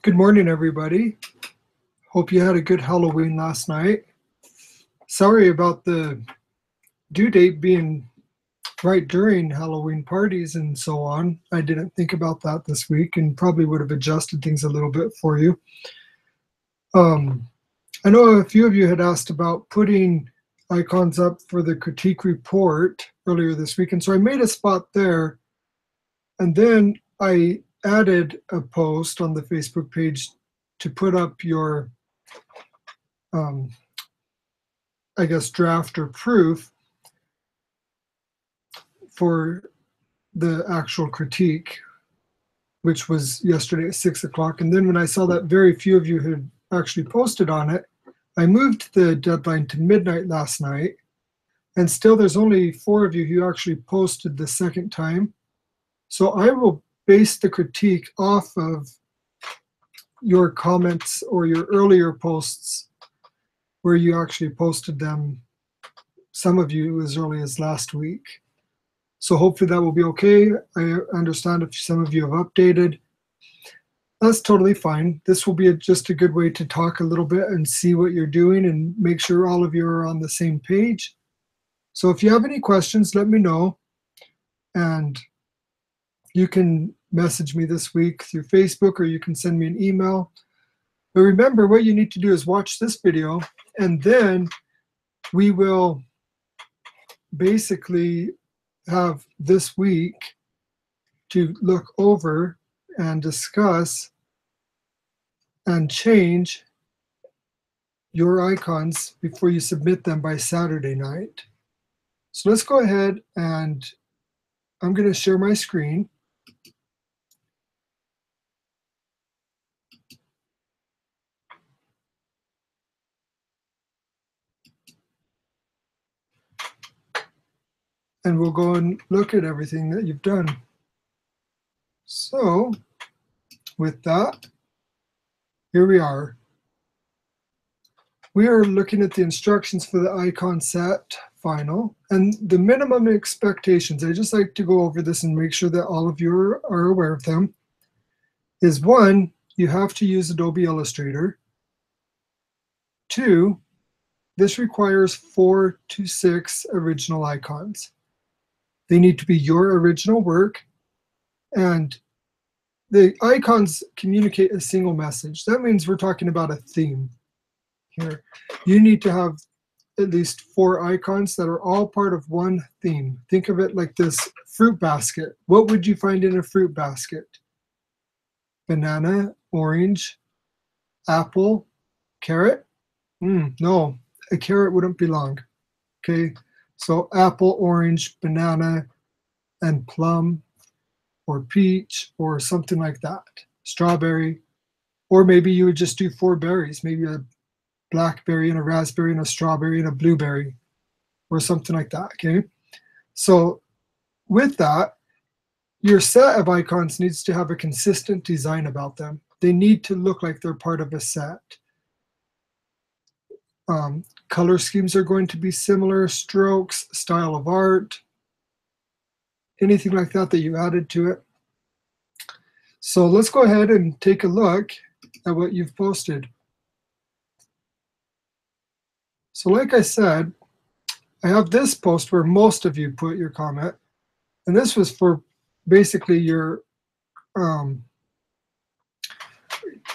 Good morning, everybody. Hope you had a good Halloween last night. Sorry about the due date being right during Halloween parties and so on. I didn't think about that this week and probably would have adjusted things a little bit for you. I know a few of you had asked about putting icons up for the critique report earlier this week, and so I made a spot there, and then I added a post on the Facebook page to put up your I guess draft or proof for the actual critique, which was yesterday at 6 o'clock. And then when I saw that very few of you had actually posted on it, I moved the deadline to midnight last night. And still there's only 4 of you who actually posted the second time. So I will base the critique off of your comments or your earlier posts where you actually posted them, some of you as early as last week. So hopefully that will be okay. I understand if some of you have updated. That's totally fine. This will be just a good way to talk a little bit and see what you're doing and make sure all of you are on the same page. So if you have any questions, let me know. And you can message me this week through Facebook or you can send me an email. But remember, what you need to do is watch this video, and then we will basically have this week to look over and discuss and change your icons before you submit them by Saturday night. So let's go ahead, and I'm going to share my screen. And we'll go and look at everything that you've done. So with that, here we are. We are looking at the instructions for the icon set final and the minimum expectations. I just like to go over this and make sure that all of you are aware of them. Is 1, you have to use Adobe Illustrator. 2, this requires 4 to 6 original icons. They need to be your original work, and the icons communicate a single message. That means we're talking about a theme here. You need to have at least 4 icons that are all part of one theme. Think of it like this fruit basket. What would you find in a fruit basket? Banana, orange, apple, carrot? No, a carrot wouldn't belong. Okay. So apple, orange, banana, and plum, or peach, or something like that. Strawberry, or maybe you would just do 4 berries, maybe a blackberry and a raspberry and a strawberry and a blueberry, or something like that, okay? So with that, your set of icons needs to have a consistent design about them. They need to look like they're part of a set. Color schemes are going to be similar, strokes, style of art, anything like that that you added to it. So let's go ahead and take a look at what you've posted. So like I said, I have this post where most of you put your comment, and this was for basically your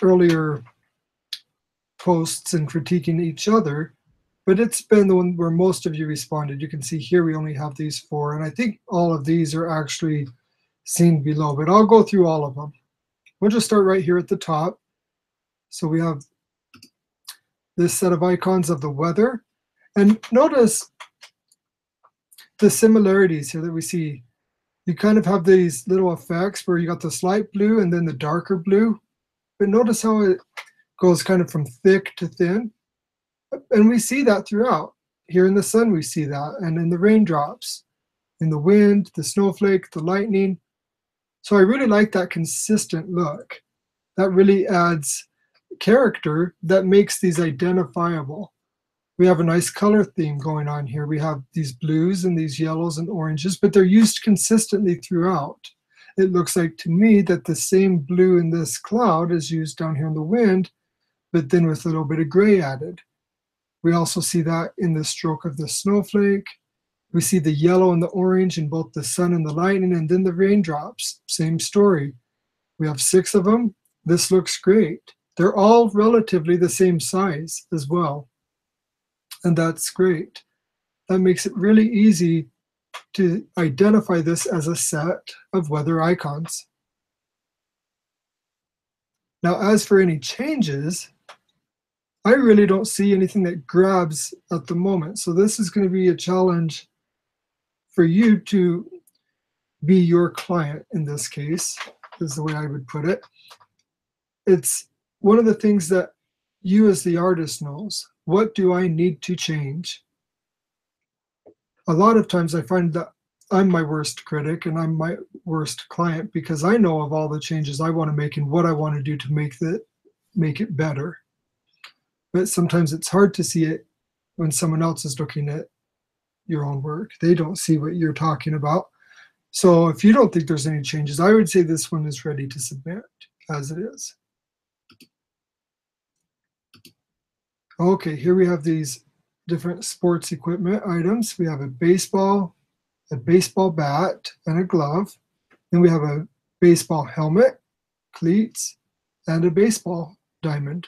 earlier posts and critiquing each other, but it's been the one where most of you responded. You can see here we only have these 4, and I think all of these are actually seen below, but I'll go through all of them. We'll just start right here at the top. So we have this set of icons of the weather, and notice the similarities here that we see. You kind of have these little effects where you got this light blue and then the darker blue, but notice how it goes kind of from thick to thin. And we see that throughout. Here in the sun, we see that, and in the raindrops, in the wind, the snowflake, the lightning. So I really like that consistent look. That really adds character that makes these identifiable. We have a nice color theme going on here. We have these blues and these yellows and oranges, but they're used consistently throughout. it looks like to me that the same blue in this cloud is used down here in the wind, but then with a little bit of gray added. We also see that in the stroke of the snowflake. We see the yellow and the orange in both the sun and the lightning, and then the raindrops. Same story. We have 6 of them. This looks great. They're all relatively the same size as well. And that's great. That makes it really easy to identify this as a set of weather icons. Now, as for any changes, I really don't see anything that grabs at the moment. So this is going to be a challenge for you to be your client in this case, is the way I would put it. It's one of the things that you as the artist knows. What do I need to change? A lot of times I find that I'm my worst critic and I'm my worst client because I know of all the changes I want to make and what I want to do to make it better. But sometimes it's hard to see it when someone else is looking at your own work. They don't see what you're talking about. So if you don't think there's any changes, I would say this one is ready to submit as it is. Okay, here we have these different sports equipment items. We have a baseball bat, and a glove. Then we have a baseball helmet, cleats, and a baseball diamond.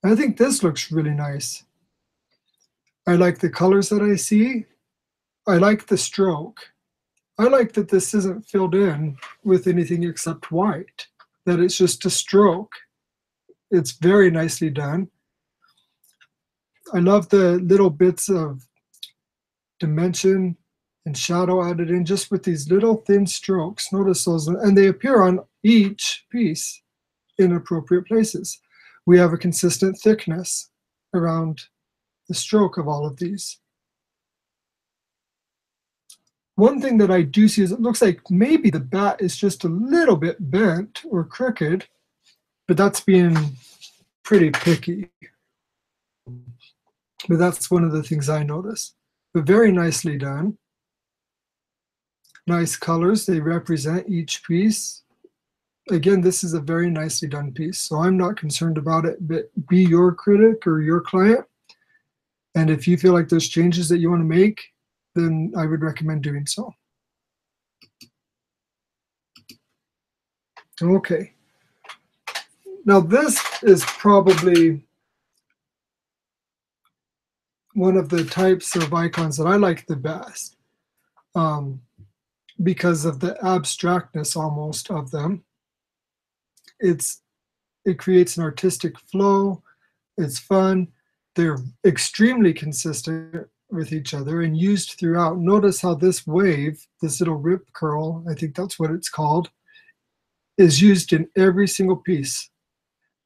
I think this looks really nice. I like the colors that I see. I like the stroke. I like that this isn't filled in with anything except white, that it's just a stroke. It's very nicely done. I love the little bits of dimension and shadow added in just with these little thin strokes. Notice those, and they appear on each piece in appropriate places. We have a consistent thickness around the stroke of all of these. One thing that I do see is it looks like maybe the bat is just a little bit bent or crooked, but that's being pretty picky. But that's one of the things I noticed. But very nicely done. Nice colors, they represent each piece. Again, this is a very nicely done piece, so I'm not concerned about it, but be your critic or your client. And if you feel like there's changes that you want to make, then I would recommend doing so. Okay. Now this is probably one of the types of icons that I like the best because of the abstractness almost of them. It creates an artistic flow. It's fun. They're extremely consistent with each other and used throughout. Notice how this wave, this little rip curl, I think that's what it's called, is used in every single piece.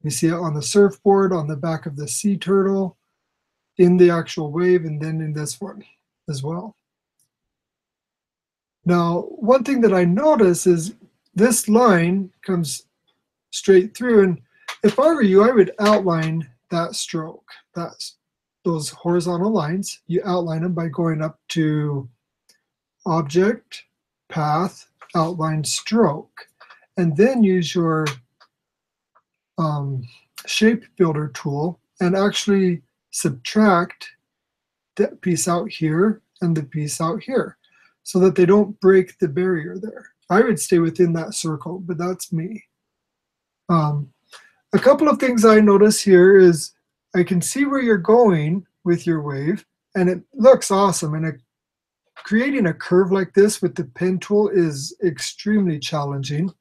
You see it on the surfboard, on the back of the sea turtle, in the actual wave, and then in this one as well. Now, one thing that I notice is this line comes straight through, and if I were you, I would outline that stroke. Those horizontal lines, you outline them by going up to Object, Path, Outline Stroke, and then use your Shape Builder tool and actually subtract that piece out here and the piece out here so that they don't break the barrier there. I would stay within that circle, but that's me. A couple of things I notice here is I can see where you're going with your wave, and it looks awesome. And creating a curve like this with the pen tool is extremely challenging.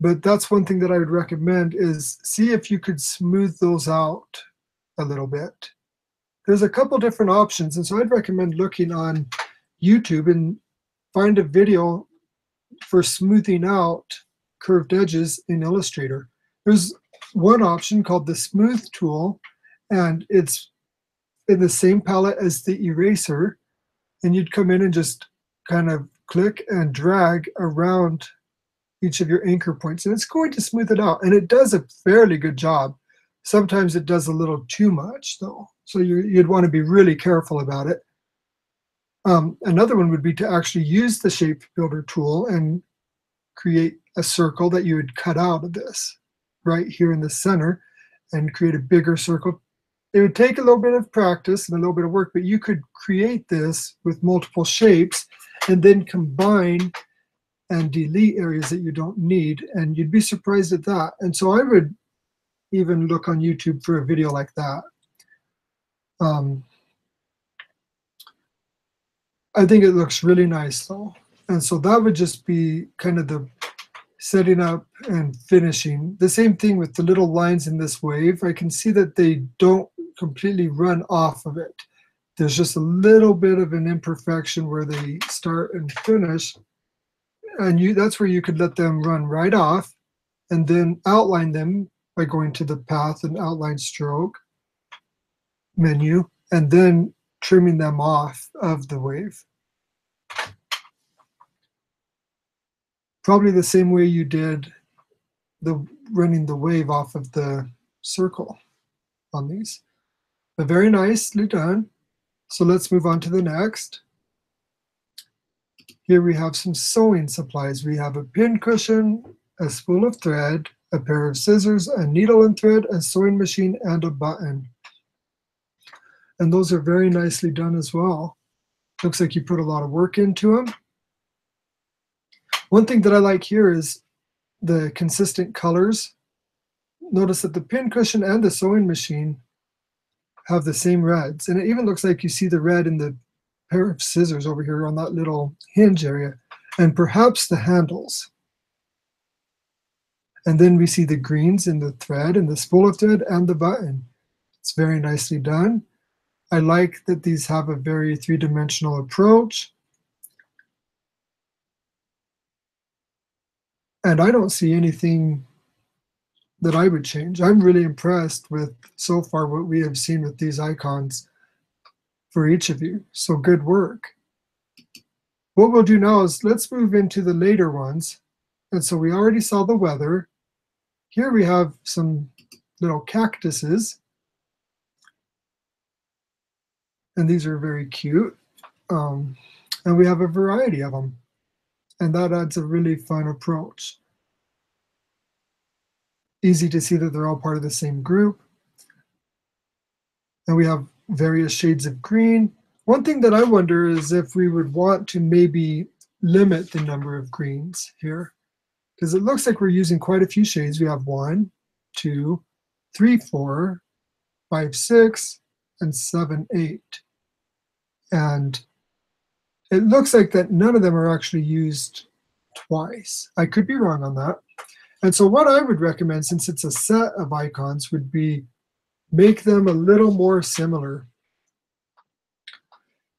But that's one thing that I would recommend is see if you could smooth those out a little bit. There's a couple different options, and so I'd recommend looking on YouTube and find a video for smoothing out curved edges in Illustrator. There's one option called the Smooth tool, and it's in the same palette as the eraser, and you'd come in and just kind of click and drag around each of your anchor points, and it's going to smooth it out, and it does a fairly good job. Sometimes it does a little too much though, so you'd want to be really careful about it. Another one would be to actually use the shape builder tool and create a circle that you would cut out of this right here in the center and create a bigger circle. It would take a little bit of practice and a little bit of work, but you could create this with multiple shapes and then combine and delete areas that you don't need, and you'd be surprised at that. And so I would even look on YouTube for a video like that. I think it looks really nice though. And so that would just be kind of the setting up and finishing. The same thing with the little lines in this wave. I can see that they don't completely run off of it. There's just a little bit of an imperfection where they start and finish. And that's where you could let them run right off and then outline them by going to the path and outline stroke menu and then trimming them off of the wave. Probably the same way you did running the wave off of the circle on these. But very nicely done. So let's move on to the next. Here we have some sewing supplies. We have a pin cushion, a spool of thread, a pair of scissors, a needle and thread, a sewing machine, and a button. And those are very nicely done as well. Looks like you put a lot of work into them. One thing that I like here is the consistent colors. Notice that the pin cushion and the sewing machine have the same reds. And it even looks like you see the red in the pair of scissors over here on that little hinge area, and perhaps the handles. And then we see the greens in the thread and the spool of thread and the button. It's very nicely done. I like that these have a very three-dimensional approach. And I don't see anything that I would change. I'm really impressed with so far what we have seen with these icons for each of you. So good work. What we'll do now is let's move into the later ones. And so we already saw the weather. Here we have some little cactuses. And these are very cute. And we have a variety of them. And that adds a really fun approach. Easy to see that they're all part of the same group. And we have various shades of green. One thing that I wonder is if we would want to maybe limit the number of greens here, because it looks like we're using quite a few shades. We have 1, 2, 3, 4, 5, 6, and 7, 8. And it looks like that none of them are actually used twice. I could be wrong on that. And so what I would recommend, since it's a set of icons, would be make them a little more similar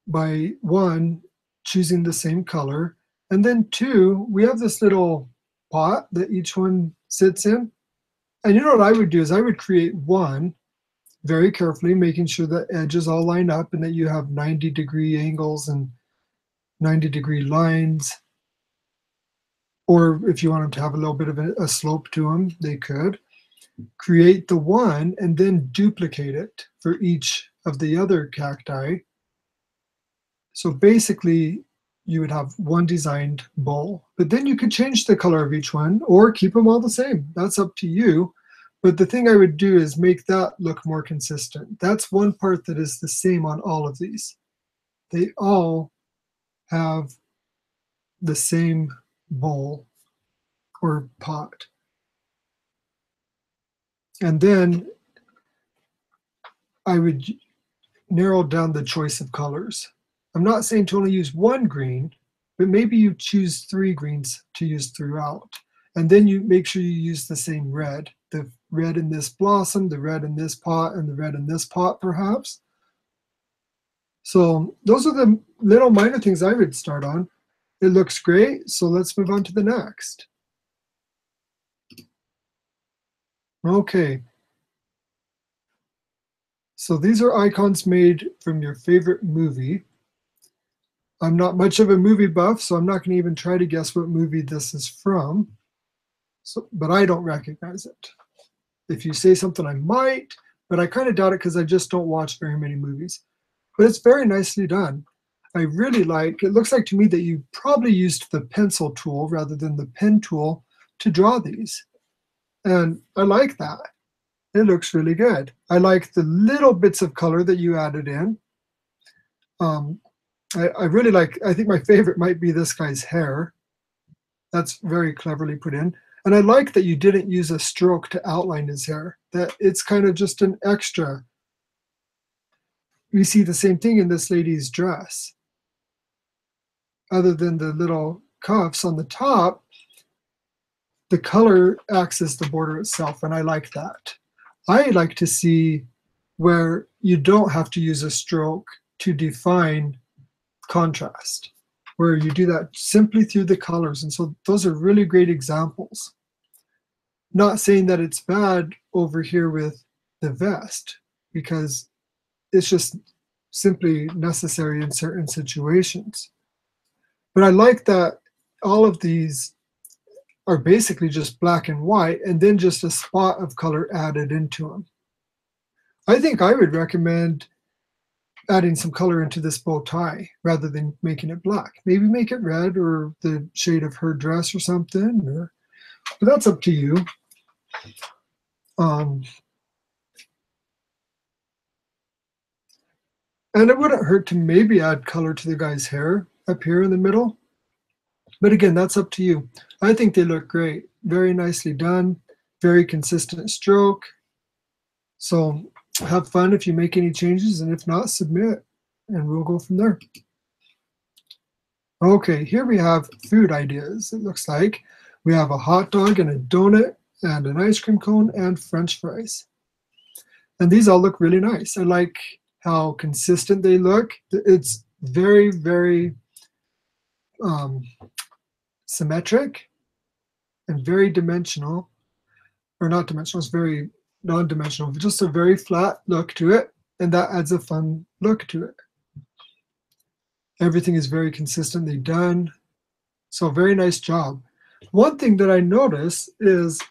by 1, choosing the same color, and then 2, we have this little pot that each one sits in. And you know what I would do is I would create one very carefully, making sure that edges all line up and that you have 90-degree angles and 90-degree lines. Or if you want them to have a little bit of a slope to them, they could. Create the one and then duplicate it for each of the other cacti. So basically, you would have one designed bowl, but then you could change the color of each one or keep them all the same. That's up to you. But the thing I would do is make that look more consistent. That's one part that is the same on all of these. They all have the same bowl or pot. And then I would narrow down the choice of colors. I'm not saying to only use one green, but maybe you choose 3 greens to use throughout. And then you make sure you use the same red. The red in this blossom, the red in this pot, and the red in this pot, perhaps. So those are the little minor things I would start on. It looks great, so let's move on to the next. Okay. So these are icons made from your favorite movie. I'm not much of a movie buff, so I'm not going to even try to guess what movie this is from. But I don't recognize it. If you say something, I might, but I kind of doubt it because I just don't watch very many movies. But it's very nicely done. I really like, it looks like to me that you probably used the pencil tool rather than the pen tool to draw these. And I like that. It looks really good. I like the little bits of color that you added in. Um, I really like, I think my favorite might be this guy's hair. That's very cleverly put in. And I like that you didn't use a stroke to outline his hair, that it's kind of just an extra. We see the same thing in this lady's dress. Other than the little cuffs on the top, the color acts as the border itself, and I like that. I like to see where you don't have to use a stroke to define contrast, where you do that simply through the colors. And so those are really great examples. Not saying that it's bad over here with the vest, because it's just simply necessary in certain situations. But I like that all of these are basically just black and white, and then just a spot of color added into them. I think I would recommend adding some color into this bow tie rather than making it black. Maybe make it red or the shade of her dress or something, but that's up to you. And it wouldn't hurt to maybe add color to the guy's hair up here in the middle. But again, that's up to you. I think they look great. Very nicely done. Very consistent stroke. So have fun if you make any changes, and if not, submit, and we'll go from there. Okay, here we have food ideas. It looks like we have a hot dog and a donut and an ice cream cone and French fries. And these all look really nice. I like how consistent they look. It's very, very symmetric and very dimensional, or not dimensional, it's very non-dimensional, just a very flat look to it, and that adds a fun look to it. Everything is very consistently done, so very nice job. One thing that I notice is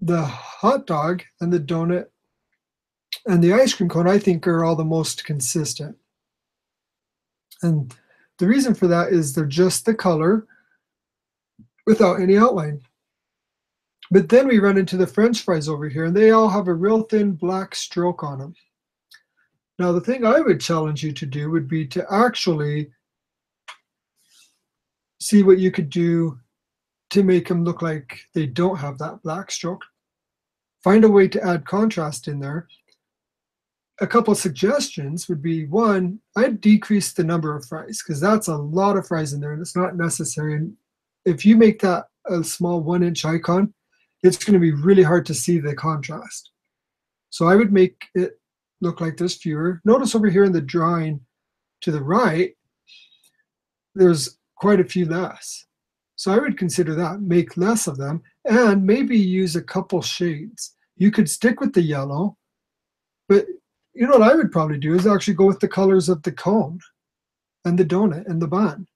the hot dog and the donut and the ice cream cone, I think, are all the most consistent. And the reason for that is they're just the color without any outline. But then we run into the French fries over here, and they all have a real thin black stroke on them. Now, the thing I would challenge you to do would be to actually see what you could do to make them look like they don't have that black stroke. Find a way to add contrast in there. A couple of suggestions would be, one, I'd decrease the number of fries, because that's a lot of fries in there and it's not necessary. And if you make that a small 1-inch icon, it's going to be really hard to see the contrast. So I would make it look like there's fewer. Notice over here in the drawing to the right, there's quite a few less. So I would consider that, make less of them, and maybe use a couple shades. You could stick with the yellow, but you know what I would probably do is actually go with the colors of the cone and the donut and the bun,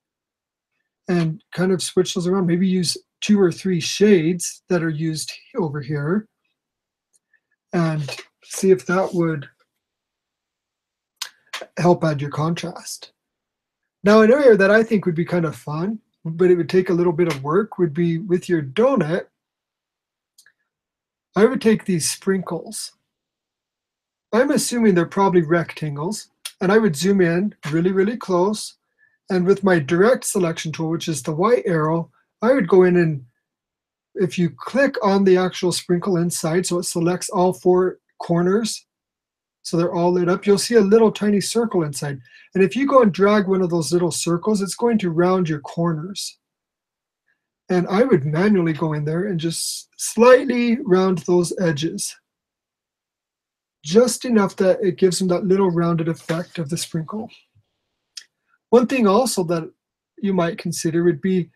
and kind of switch those around. Maybe use 2 or 3 shades that are used over here, and see if that would help add your contrast. Now, an area that I think would be kind of fun, but it would take a little bit of work, would be with your donut. I would take these sprinkles. I'm assuming they're probably rectangles, and I would zoom in really, really close. And with my direct selection tool, which is the white arrow, I would go in, and if you click on the actual sprinkle inside, so it selects all 4 corners, so they're all lit up, you'll see a little tiny circle inside. And if you go and drag one of those little circles, it's going to round your corners. And I would manually go in there and just slightly round those edges, just enough that it gives them that little rounded effect of the sprinkle. One thing also that you might consider would be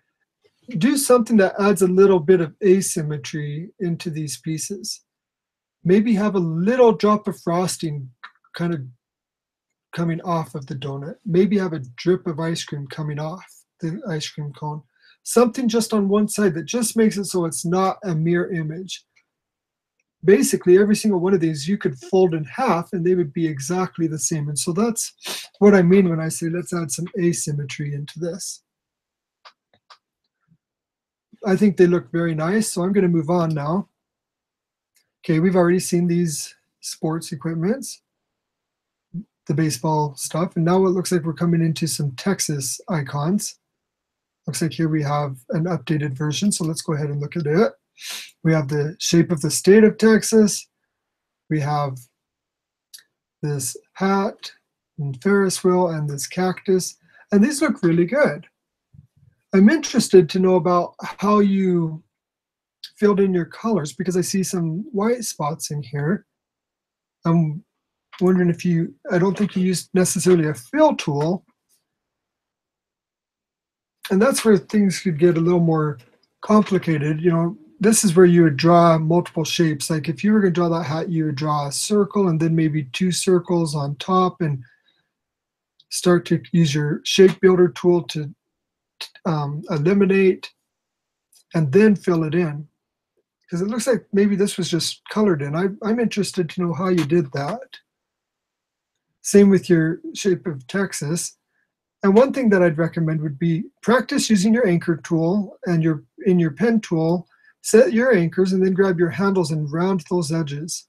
do something that adds a little bit of asymmetry into these pieces. Maybe have a little drop of frosting kind of coming off of the donut. Maybe have a drip of ice cream coming off the ice cream cone. Something just on one side that just makes it so it's not a mirror image. basically every single one of these you could fold in half and they would be exactly the same. And so that's what I mean when I say let's add some asymmetry into this. I think they look very nice, so I'm going to move on now. Okay, we've already seen these sports equipments, the baseball stuff, and now it looks like we're coming into some Texas icons. Looks like here we have an updated version, so let's go ahead and look at it. We have the shape of the state of Texas. We have this hat and Ferris wheel and this cactus, and these look really good. I'm interested to know about how you filled in your colors because I see some white spots in here. I'm wondering if I don't think you used necessarily a fill tool. And that's where things could get a little more complicated. You know, this is where you would draw multiple shapes. Like if you were going to draw that hat, you would draw a circle and then maybe 2 circles on top and start to use your shape builder tool to eliminate and then fill it in. Because it looks like maybe this was just colored in. I'm interested to know how you did that. Same with your shape of Texas. And one thing that I'd recommend would be practice using your anchor tool and in your pen tool, set your anchors and then grab your handles and round those edges.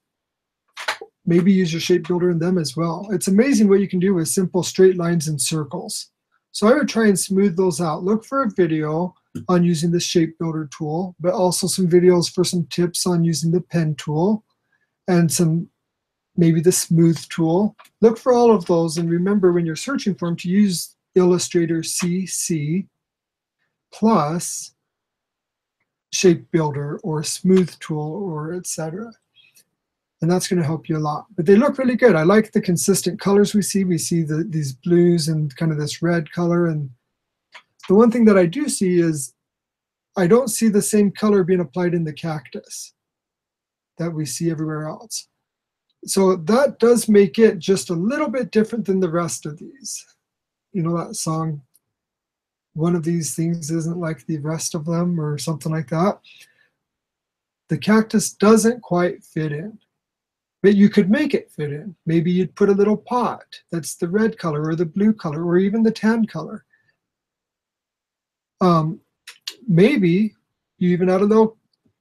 Maybe use your shape builder in them as well. It's amazing what you can do with simple straight lines and circles. So I would try and smooth those out. Look for a video on using the shape builder tool, but also some videos for some tips on using the pen tool and maybe the smooth tool. Look for all of those and remember when you're searching for them to use Illustrator CC plus shape builder or smooth tool or etc. And that's going to help you a lot. But they look really good. I like the consistent colors we see. We see these blues and kind of this red color. And the one thing that I do see is I don't see the same color being applied in the cactus that we see everywhere else. So that does make it just a little bit different than the rest of these. You know that song, one of these things isn't like the rest of them or something like that. The cactus doesn't quite fit in. But you could make it fit in. Maybe you'd put a little pot that's the red color or the blue color or even the tan color. Maybe you even add a little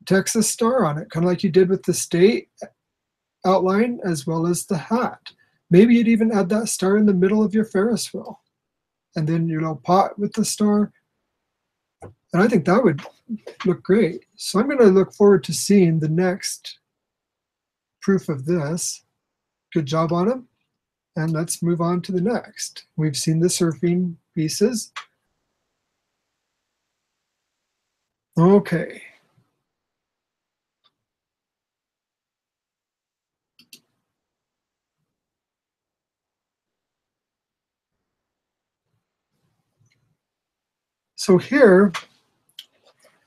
Texas star on it, kind of like you did with the state outline as well as the hat. Maybe you'd even add that star in the middle of your Ferris wheel. And then your little pot with the star. And I think that would look great. So I'm going to look forward to seeing the next proof of this. Good job on them. And let's move on to the next. We've seen the surfing pieces. Okay. So here,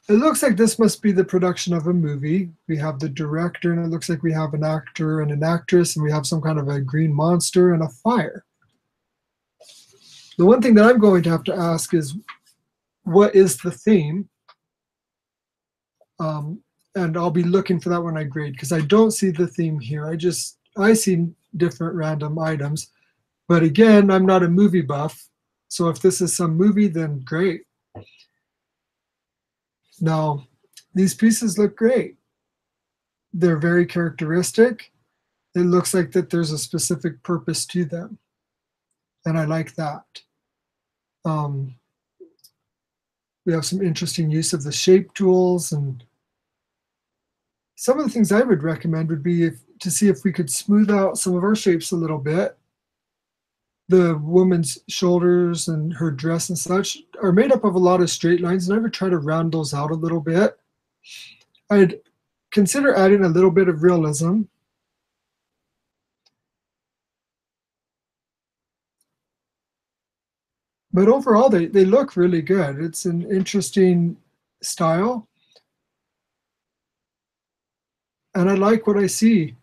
it looks like this must be the production of a movie. We have the director, and it looks like we have an actor and an actress, and we have some kind of a green monster and a fire. The one thing that I'm going to have to ask is, what is the theme? And I'll be looking for that when I grade, because I don't see the theme here. I see different random items. But again, I'm not a movie buff. So if this is some movie, then great. Now, these pieces look great. They're very characteristic. It looks like that there's a specific purpose to them. And I like that. We have some interesting use of the shape tools, and some of the things I would recommend would be to see if we could smooth out some of our shapes a little bit. The woman's shoulders and her dress and such are made up of a lot of straight lines, and I would try to round those out a little bit. I'd consider adding a little bit of realism. But overall, they look really good. It's an interesting style. And I like what I see.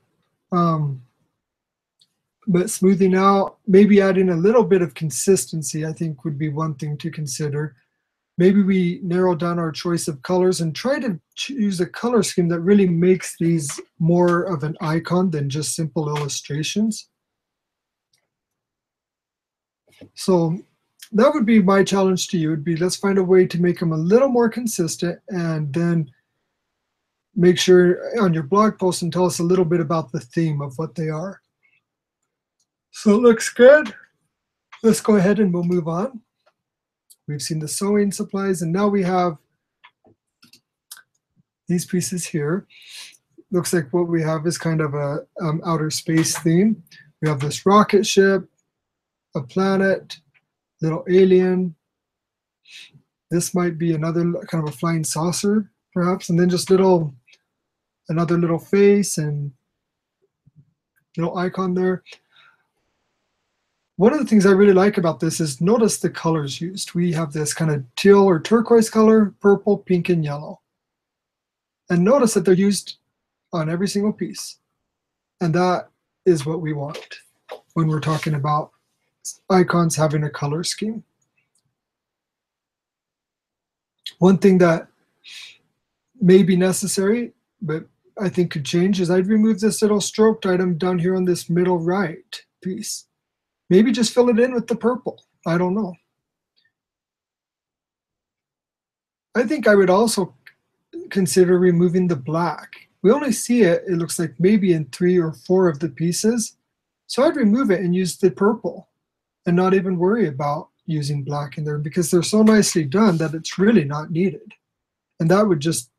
But smoothing out, maybe adding a little bit of consistency, I think would be one thing to consider. maybe we narrow down our choice of colors and try to choose a color scheme that really makes these more of an icon than just simple illustrations. So that would be my challenge to you, would be let's find a way to make them a little more consistent, and then make sure on your blog post and tell us a little bit about the theme of what they are. So it looks good. Let's go ahead and we'll move on. We've seen the sewing supplies, and now we have these pieces here. Looks like what we have is kind of a outer space theme. We have this rocket ship, a planet, little alien. This might be another kind of a flying saucer, perhaps, and then just another little face and little icon there. One of the things I really like about this is notice the colors used. We have this kind of teal or turquoise color, purple, pink, and yellow. And notice that they're used on every single piece. And that is what we want when we're talking about icons having a color scheme. One thing that may be necessary, but I think could change, is I'd remove this little stroked item down here on this middle right piece. Maybe just fill it in with the purple. I don't know. I think I would also consider removing the black. We only see it looks like maybe in 3 or 4 of the pieces. So I'd remove it and use the purple and not even worry about using black in there, because they're so nicely done that it's really not needed. And that would just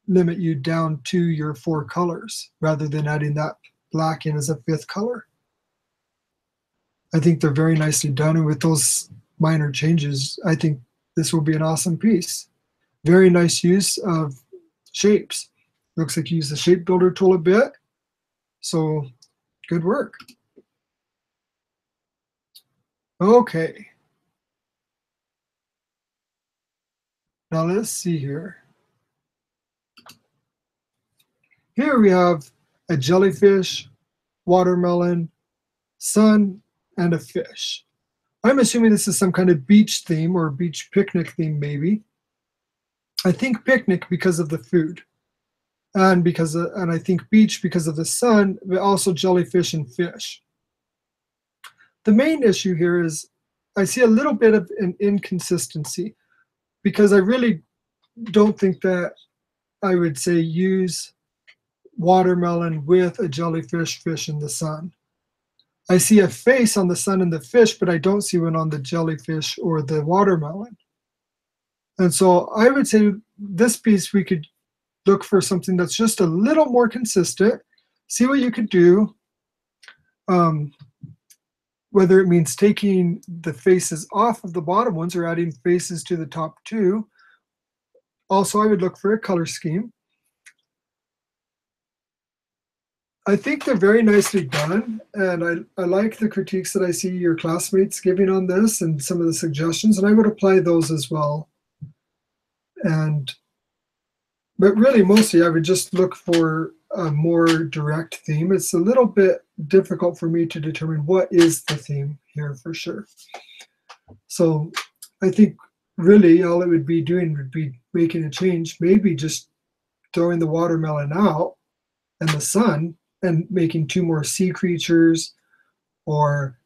limit you down to your 4 colors rather than adding that black in as a 5th color. I think they're very nicely done, and with those minor changes, I think this will be an awesome piece. Very nice use of shapes. Looks like you use the shape builder tool a bit, so good work. Okay. Now let's see here. Here we have a jellyfish, watermelon, sun, and a fish. I'm assuming this is some kind of beach theme or beach picnic theme, maybe. I think picnic because of the food, and I think beach because of the sun, but also jellyfish and fish. The main issue here is I see a little bit of an inconsistency, because I really don't think that I would say use watermelon with a jellyfish, fish, and the sun. I see a face on the sun and the fish, but I don't see one on the jellyfish or the watermelon. And so I would say this piece, we could look for something that's just a little more consistent, see what you could do, whether it means taking the faces off of the bottom ones or adding faces to the top 2. Also, I would look for a color scheme. I think they're very nicely done, and I like the critiques that I see your classmates giving on this and some of the suggestions, and I would apply those as well. But really, mostly, I would just look for a more direct theme. It's a little bit difficult for me to determine what is the theme here for sure. So I think really all it would be doing would be making a change, maybe just throwing the watermelon out and the sun, and making 2 more sea creatures or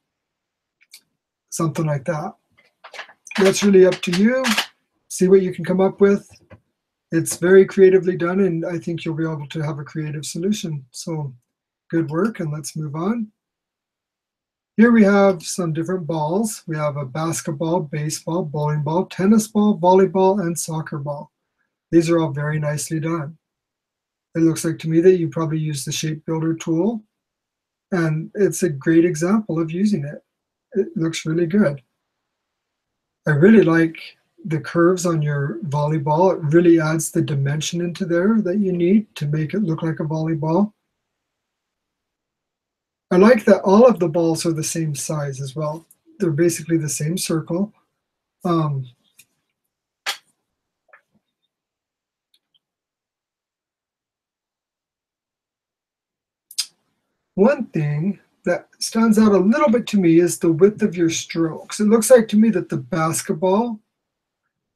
something like that. That's really up to you. See what you can come up with. It's very creatively done, and I think you'll be able to have a creative solution. So good work, and let's move on. Here we have some different balls. We have a basketball, baseball, bowling ball, tennis ball, volleyball, and soccer ball. These are all very nicely done. It looks like to me that you probably use the shape builder tool, and it's a great example of using it. It looks really good. I really like the curves on your volleyball. It really adds the dimension into there that you need to make it look like a volleyball. I like that all of the balls are the same size as well. They're basically the same circle. One thing that stands out a little bit to me is the width of your strokes. It looks like to me that the basketball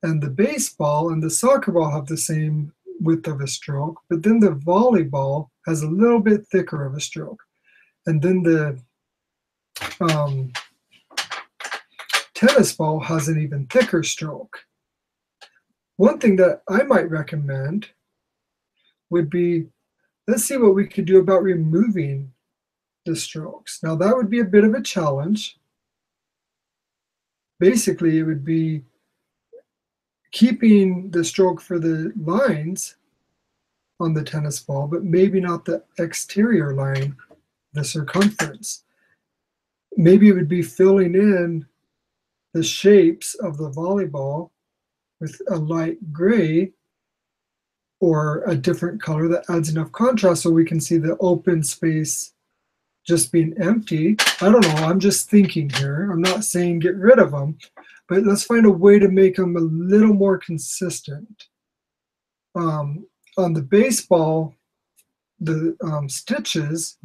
And the baseball and the soccer ball have the same width of a stroke, but then the volleyball has a little bit thicker of a stroke. And then the tennis ball has an even thicker stroke. One thing that I might recommend would be, let's see what we could do about removing the strokes. Now that would be a bit of a challenge. Basically, it would be keeping the stroke for the lines on the tennis ball, but maybe not the exterior line, the circumference. Maybe it would be filling in the shapes of the volleyball with a light gray or a different color that adds enough contrast so we can see the open space just being empty. I don't know, I'm just thinking here. I'm not saying get rid of them, but let's find a way to make them a little more consistent. On the baseball, the stitches,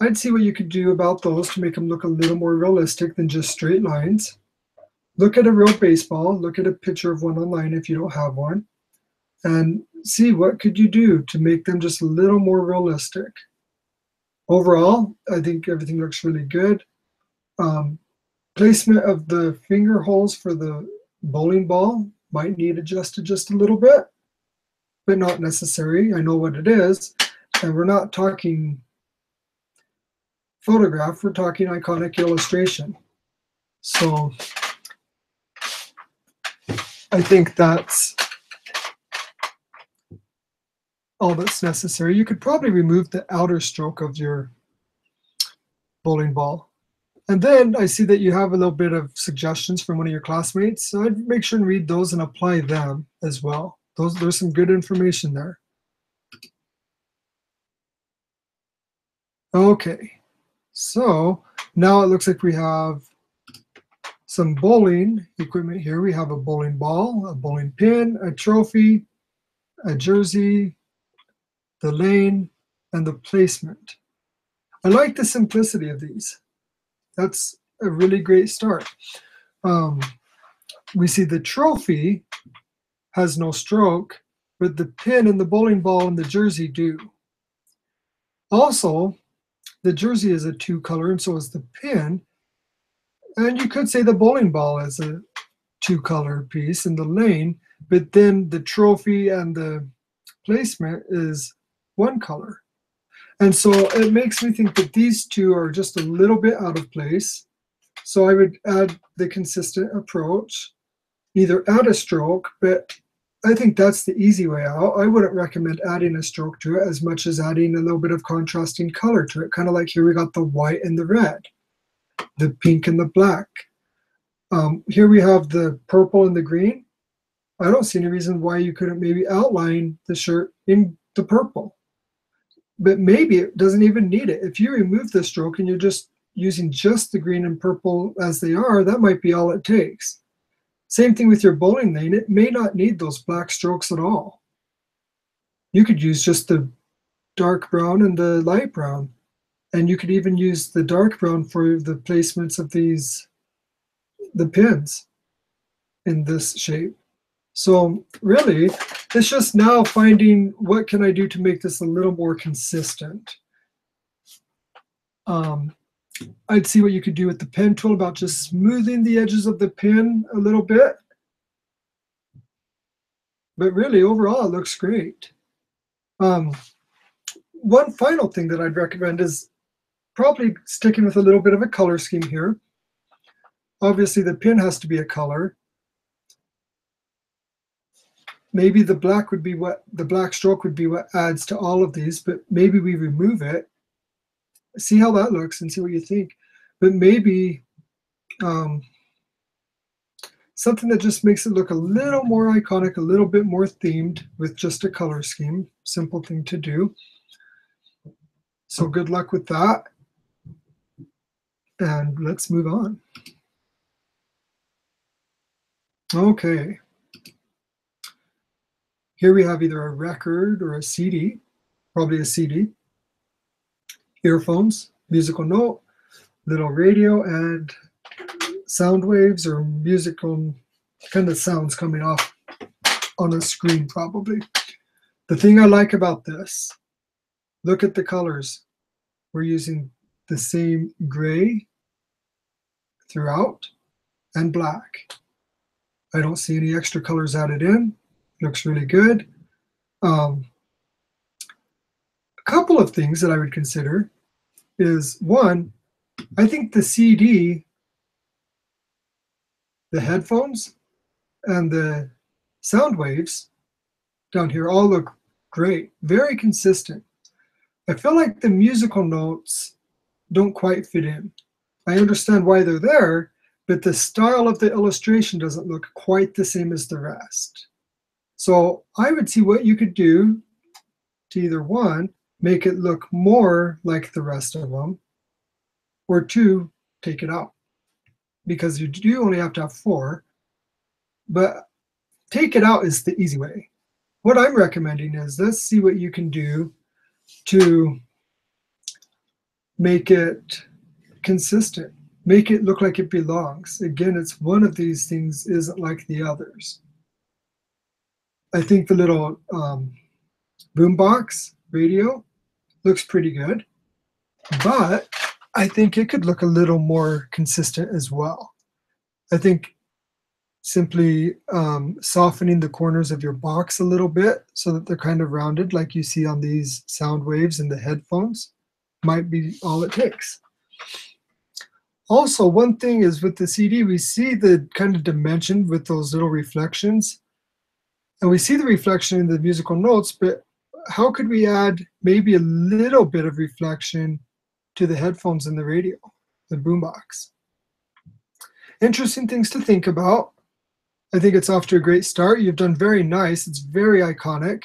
I'd see what you could do about those to make them look a little more realistic than just straight lines. Look at a real baseball, look at a picture of one online if you don't have one, and see what could you do to make them just a little more realistic. Overall, I think everything looks really good. Placement of the finger holes for the bowling ball might need adjusted just a little bit, but not necessary. I know what it is, and we're not talking photograph, we're talking iconic illustration. So I think that's all that's necessary. You could probably remove the outer stroke of your bowling ball. And then I see that you have a little bit of suggestions from one of your classmates. So I'd make sure and read those and apply them as well. There's some good information there. Okay, so now it looks like we have some bowling equipment here. We have a bowling ball, a bowling pin, a trophy, a jersey, the lane, and the placement. I like the simplicity of these. That's a really great start. We see the trophy has no stroke, but the pin and the bowling ball and the jersey do. Also, the jersey is a two-color, and so is the pin. And you could say the bowling ball is a two-color piece in the lane, but then the trophy and the placement is one color. And so it makes me think that these two are just a little bit out of place. So I would add the consistent approach, either add a stroke, but I think that's the easy way out. I wouldn't recommend adding a stroke to it as much as adding a little bit of contrasting color to it. Kind of like here we got the white and the red, the pink and the black. Here we have the purple and the green. I don't see any reason why you couldn't maybe outline the shirt in the purple. But maybe it doesn't even need it. If you remove the stroke and you're just using just the green and purple as they are, that might be all it takes. Same thing with your bowling lane. It may not need those black strokes at all. You could use just the dark brown and the light brown. And you could even use the dark brown for the placements of the pins in this shape. So really, it's just now finding what can I do to make this a little more consistent. I'd see what you could do with the pen tool about just smoothing the edges of the pen a little bit. But really, overall, it looks great. One final thing that I'd recommend is probably sticking with a little bit of a color scheme here. Obviously, the pin has to be a color. Maybe the black stroke would be what adds to all of these, but maybe we remove it. See how that looks and see what you think. But maybe something that just makes it look a little more iconic, a little bit more themed with just a color scheme. Simple thing to do. So good luck with that. And let's move on. Okay. Here we have either a record or a CD, probably a CD, earphones, musical note, little radio, and sound waves or musical kind of sounds coming off on the screen probably. The thing I like about this, look at the colors. We're using the same gray throughout and black. I don't see any extra colors added in. Looks really good. A couple of things that I would consider is, one, I think the CD, the headphones, and the sound waves down here all look great, very consistent. I feel like the musical notes don't quite fit in. I understand why they're there, but the style of the illustration doesn't look quite the same as the rest. So I would see what you could do to either, one, make it look more like the rest of them, or two, take it out. Because you do only have to have 4, but take it out is the easy way. What I'm recommending is, let's see what you can do to make it consistent, make it look like it belongs. Again, it's one of these things isn't like the others. I think the little boombox radio looks pretty good, but I think it could look a little more consistent as well. I think simply softening the corners of your box a little bit so that they're kind of rounded like you see on these sound waves in the headphones might be all it takes. Also, one thing is with the CD, we see the kind of dimension with those little reflections, and we see the reflection in the musical notes, but how could we add maybe a little bit of reflection to the headphones and the radio, the boombox? Interesting things to think about. I think it's off to a great start. You've done very nice. It's very iconic.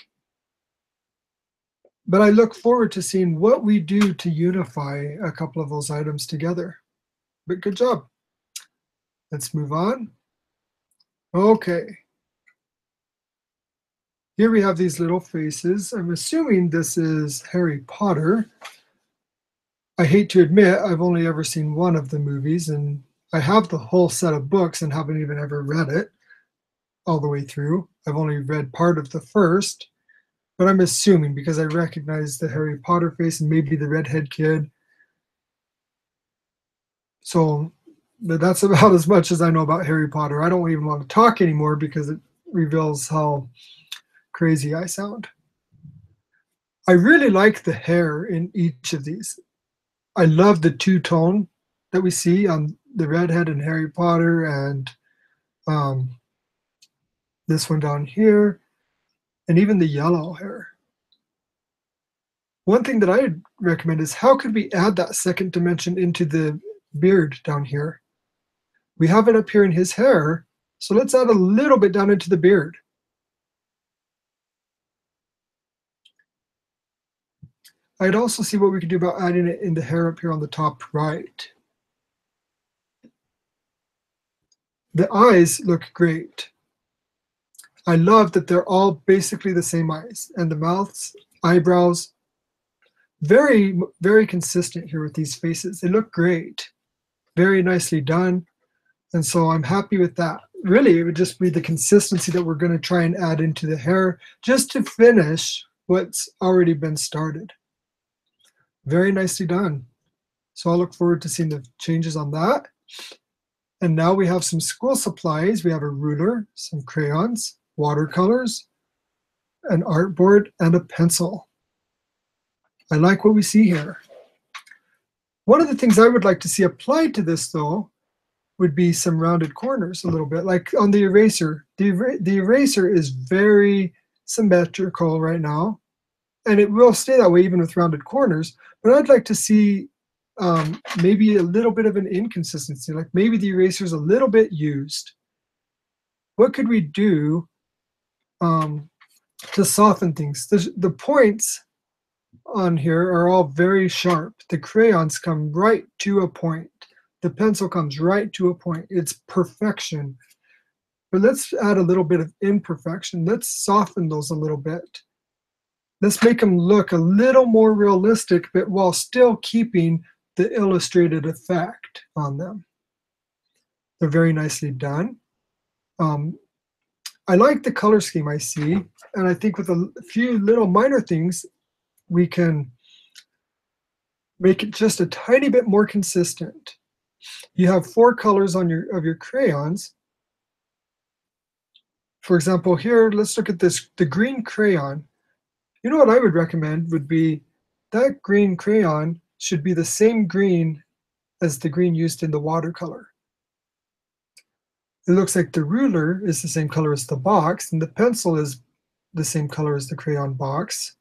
But I look forward to seeing what we do to unify a couple of those items together. But good job. Let's move on. Okay. Here we have these little faces. I'm assuming this is Harry Potter. I hate to admit, I've only ever seen one of the movies, and I have the whole set of books and haven't even ever read it all the way through. I've only read part of the first, but I'm assuming because I recognize the Harry Potter face and maybe the redhead kid. So, but that's about as much as I know about Harry Potter. I don't even want to talk anymore because it reveals how crazy I sound. I really like the hair in each of these. I love the two-tone that we see on the redhead in Harry Potter and this one down here, and even the yellow hair. One thing that I recommend is, how could we add that second dimension into the beard down here? We have it up here in his hair, so let's add a little bit down into the beard. I'd also see what we could do about adding it in the hair up here on the top right. The eyes look great. I love that they're all basically the same eyes, and the mouths, eyebrows, very, very consistent here with these faces. They look great, very nicely done, and so I'm happy with that. Really, it would just be the consistency that we're going to try and add into the hair just to finish what's already been started. Very nicely done. So I'll look forward to seeing the changes on that. And now we have some school supplies. We have a ruler, some crayons, watercolors, an artboard, and a pencil. I like what we see here. One of the things I would like to see applied to this, though, would be some rounded corners a little bit, like on the eraser. The eraser is very symmetrical right now, and it will stay that way even with rounded corners, but I'd like to see maybe a little bit of an inconsistency, like maybe the eraser is a little bit used. What could we do to soften things? The points on here are all very sharp. The crayons come right to a point. The pencil comes right to a point. It's perfection. But let's add a little bit of imperfection. Let's soften those a little bit. Let's make them look a little more realistic, but while still keeping the illustrated effect on them. They're very nicely done. I like the color scheme I see, and I think with a few little minor things, we can make it just a tiny bit more consistent. You have 4 colors on your crayons. For example, here, let's look at this, the green crayon. You know what I would recommend would be that green crayon should be the same green as the green used in the watercolor. It looks like the ruler is the same color as the box, and the pencil is the same color as the crayon box.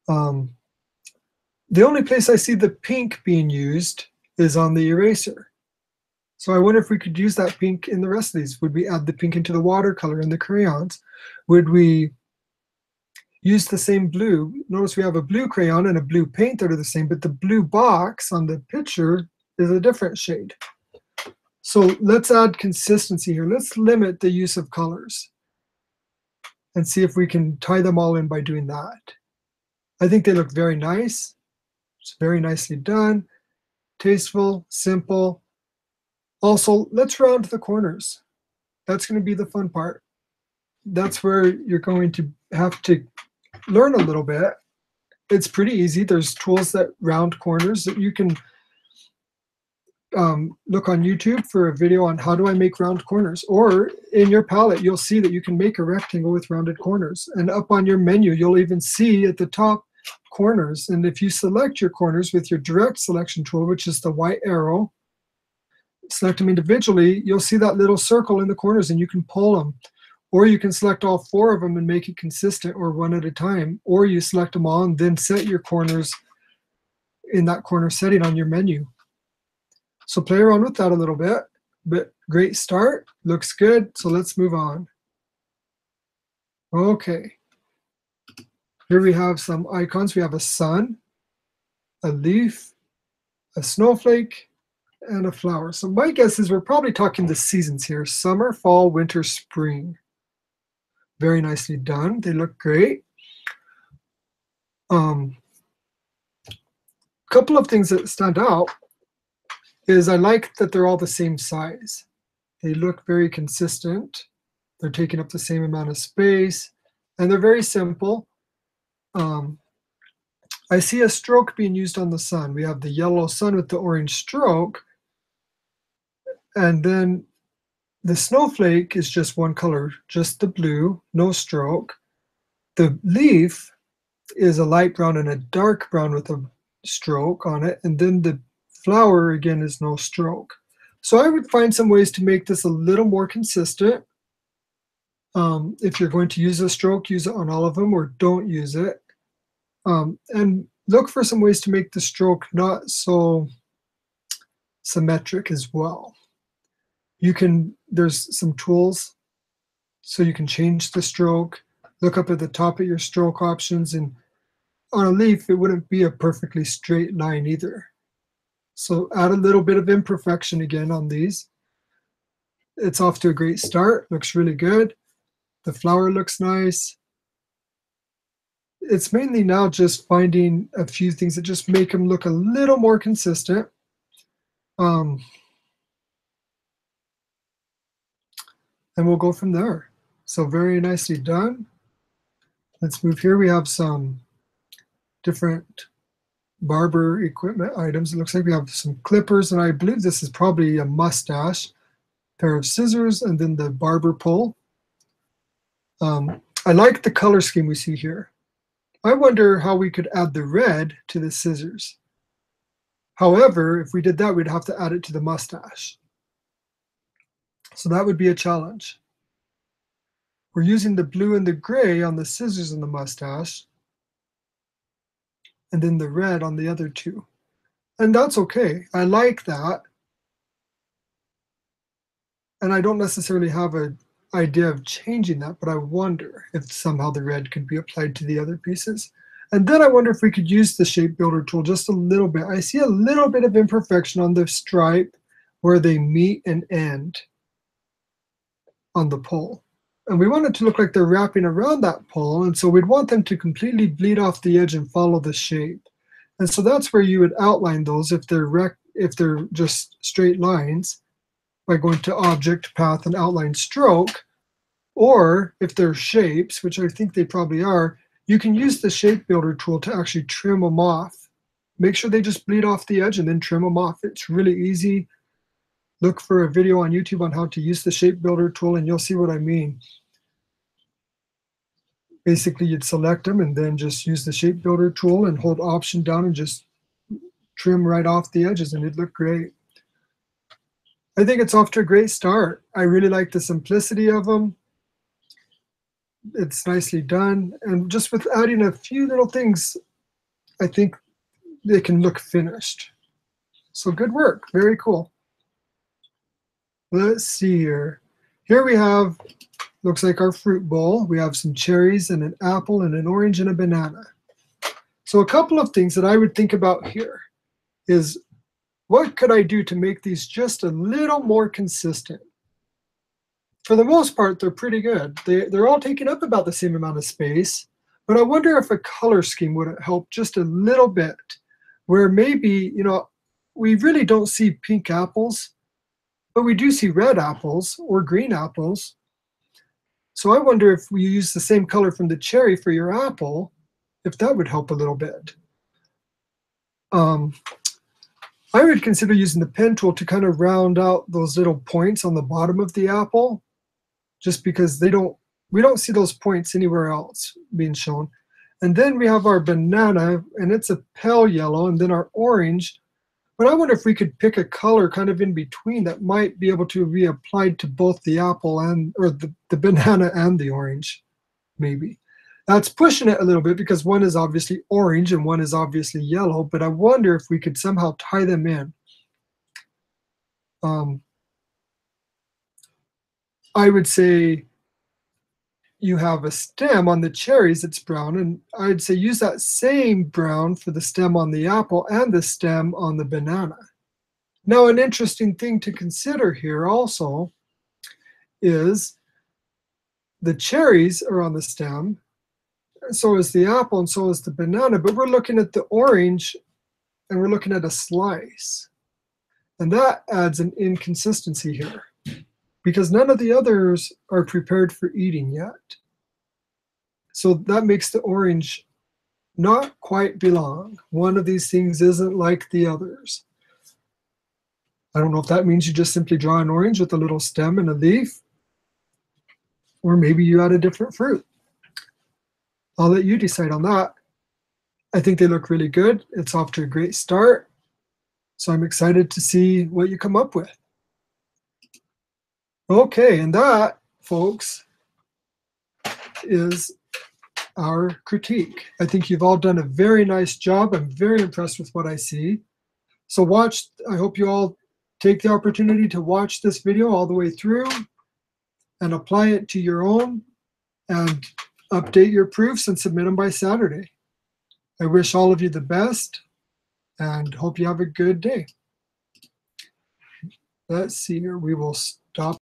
The only place I see the pink being used is on the eraser. So I wonder if we could use that pink in the rest of these. Would we add the pink into the watercolor and the crayons? Would we use the same blue? Notice we have a blue crayon and a blue paint that are the same, but the blue box on the picture is a different shade. So let's add consistency here. Let's limit the use of colors and see if we can tie them all in by doing that. I think they look very nice. It's very nicely done, tasteful, simple. Also, let's round the corners. That's going to be the fun part. That's where you're going to have to learn a little bit. It's pretty easy. There's tools that round corners that you can look on YouTube for a video on how do I make round corners, or in your palette you'll see that you can make a rectangle with rounded corners, and up on your menu you'll even see at the top corners, and if you select your corners with your direct selection tool, which is the white arrow, select them individually, you'll see that little circle in the corners and you can pull them, or you can select all 4 of them and make it consistent, or one at a time, or you select them all and then set your corners in that corner setting on your menu. So play around with that a little bit, but great start, looks good. So let's move on. Okay, here we have some icons. We have a sun, a leaf, a snowflake, and a flower. So my guess is we're probably talking the seasons here: summer, fall, winter, spring. Very nicely done. They look great. Couple of things that stand out is I like that they're all the same size. They look very consistent. They're taking up the same amount of space, and they're very simple. I see a stroke being used on the sun. We have the yellow sun with the orange stroke, and then the snowflake is just one color, just the blue, no stroke. The leaf is a light brown and a dark brown with a stroke on it, and then the flower again is no stroke. So I would find some ways to make this a little more consistent. If you're going to use a stroke, use it on all of them, or don't use it. And look for some ways to make the stroke not so symmetric as well. There's some tools so you can change the stroke. Look up at the top of your stroke options, and on a leaf it wouldn't be a perfectly straight line either. So add a little bit of imperfection again on these. It's off to a great start, looks really good. The flower looks nice. It's mainly now just finding a few things that just make them look a little more consistent. And we'll go from there. So very nicely done. Let's move here. We have some different barber equipment items. It looks like we have some clippers, and I believe this is probably a mustache, pair of scissors, and then the barber pole. I like the color scheme we see here. I wonder how we could add the red to the scissors. However, if we did that, we'd have to add it to the mustache. So that would be a challenge. We're using the blue and the gray on the scissors and the mustache, and then the red on the other two. And that's okay. I like that. And I don't necessarily have an idea of changing that, but I wonder if somehow the red could be applied to the other pieces. And then I wonder if we could use the shape builder tool just a little bit. I see a little bit of imperfection on the stripe where they meet and end on the pole. And we want it to look like they're wrapping around that pole, and so we'd want them to completely bleed off the edge and follow the shape. And so that's where you would outline those if they're just straight lines. by going to Object, Path, and Outline Stroke. Or if they're shapes, which I think they probably are, you can use the Shape Builder tool to actually trim them off. Make sure they just bleed off the edge and then trim them off. It's really easy. Look for a video on YouTube on how to use the Shape Builder tool and you'll see what I mean. Basically, you'd select them and then just use the Shape Builder tool and hold Option down and just trim right off the edges and it'd look great. I think it's off to a great start. I really like the simplicity of them. It's nicely done. And just with adding a few little things, I think they can look finished. So good work. Very cool. Let's see here. Here we have, looks like our fruit bowl. We have some cherries and an apple and an orange and a banana. So a couple of things that I would think about here is, what could I do to make these just a little more consistent? For the most part, they're pretty good. They're all taking up about the same amount of space, but I wonder if a color scheme would help just a little bit, where maybe, you know, we really don't see pink apples, but we do see red apples or green apples. So I wonder if we use the same color from the cherry for your apple, if that would help a little bit. I would consider using the pen tool to kind of round out those little points on the bottom of the apple, just because we don't see those points anywhere else being shown. And then we have our banana, and it's a pale yellow, and then our orange. But I wonder if we could pick a color kind of in between that might be able to be applied to both the apple and, or the banana and the orange, maybe. That's pushing it a little bit because one is obviously orange and one is obviously yellow, but I wonder if we could somehow tie them in. I would say you have a stem on the cherries, it's brown, and I'd say use that same brown for the stem on the apple and the stem on the banana. Now, an interesting thing to consider here also is the cherries are on the stem, so is the apple, and so is the banana, but we're looking at the orange and we're looking at a slice. And that adds an inconsistency here, because none of the others are prepared for eating yet. So that makes the orange not quite belong. One of these things isn't like the others. I don't know if that means you just simply draw an orange with a little stem and a leaf, or maybe you add a different fruit. I'll let you decide on that. I think they look really good. It's off to a great start. So I'm excited to see what you come up with. Okay, and that, folks, is our critique. I think you've all done a very nice job. I'm very impressed with what I see. So I hope you all take the opportunity to watch this video all the way through and apply it to your own and update your proofs and submit them by Saturday. I wish all of you the best and hope you have a good day. Let's see here. We will stop.